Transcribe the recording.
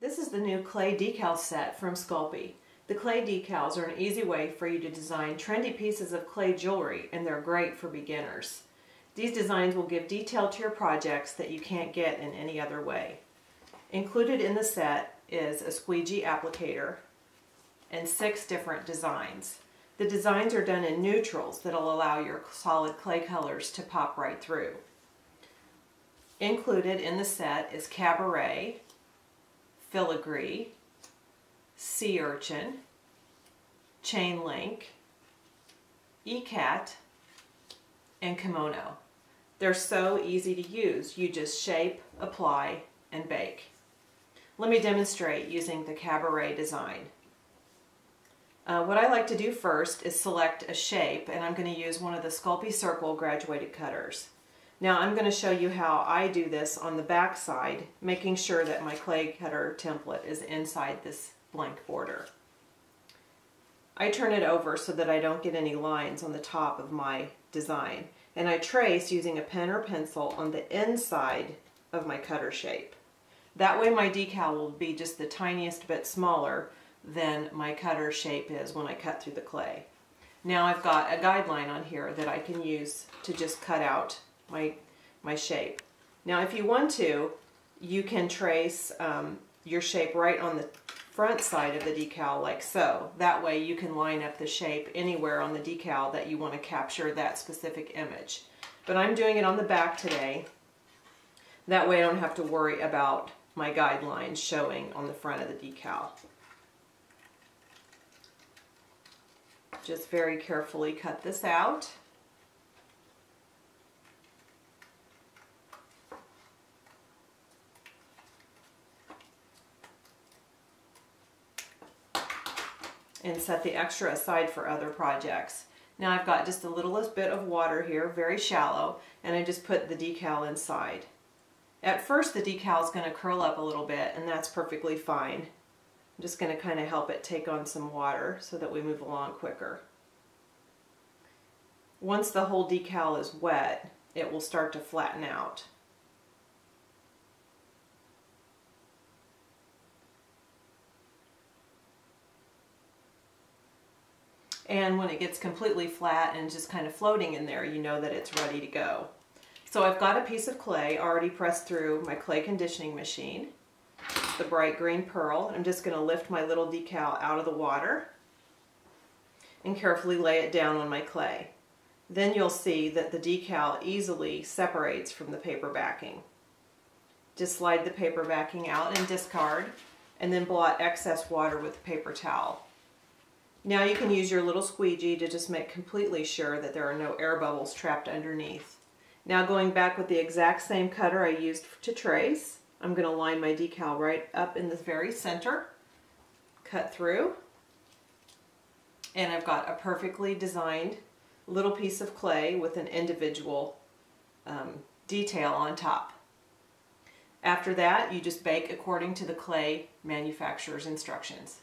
This is the new clay decal set from Sculpey. The clay decals are an easy way for you to design trendy pieces of clay jewelry, and they're great for beginners. These designs will give detail to your projects that you can't get in any other way. Included in the set is a squeegee applicator and 6 different designs. The designs are done in neutrals that'll allow your solid clay colors to pop right through. Included in the set is cabaret, filigree, sea urchin, chain link, ikat, and kimono. They're so easy to use. You just shape, apply, and bake. Let me demonstrate using the cabaret design. What I like to do first is select a shape, and I'm going to use one of the Sculpey Circle graduated cutters. Now I'm going to show you how I do this on the back side, making sure that my clay cutter template is inside this blank border. I turn it over so that I don't get any lines on the top of my design, and I trace using a pen or pencil on the inside of my cutter shape. That way my decal will be just the tiniest bit smaller than my cutter shape is when I cut through the clay. Now I've got a guideline on here that I can use to just cut out my shape. Now if you want to, you can trace your shape right on the front side of the decal like so. That way you can line up the shape anywhere on the decal that you want to capture that specific image. But I'm doing it on the back today. That way I don't have to worry about my guidelines showing on the front of the decal. Just very carefully cut this out. And set the extra aside for other projects. Now I've got just a littlest bit of water here, very shallow, and I just put the decal inside. At first the decal is going to curl up a little bit, and that's perfectly fine. I'm just going to kind of help it take on some water so that we move along quicker. Once the whole decal is wet, it will start to flatten out. And when it gets completely flat and just kind of floating in there, you know that it's ready to go. So I've got a piece of clay already pressed through my clay conditioning machine. The bright green pearl. I'm just going to lift my little decal out of the water and carefully lay it down on my clay. Then you'll see that the decal easily separates from the paper backing. Just slide the paper backing out and discard, and then blot excess water with a paper towel. Now you can use your little squeegee to just make completely sure that there are no air bubbles trapped underneath. Now going back with the exact same cutter I used to trace, I'm going to line my decal right up in the very center, cut through, and I've got a perfectly designed little piece of clay with an individual detail on top. After that, you just bake according to the clay manufacturer's instructions.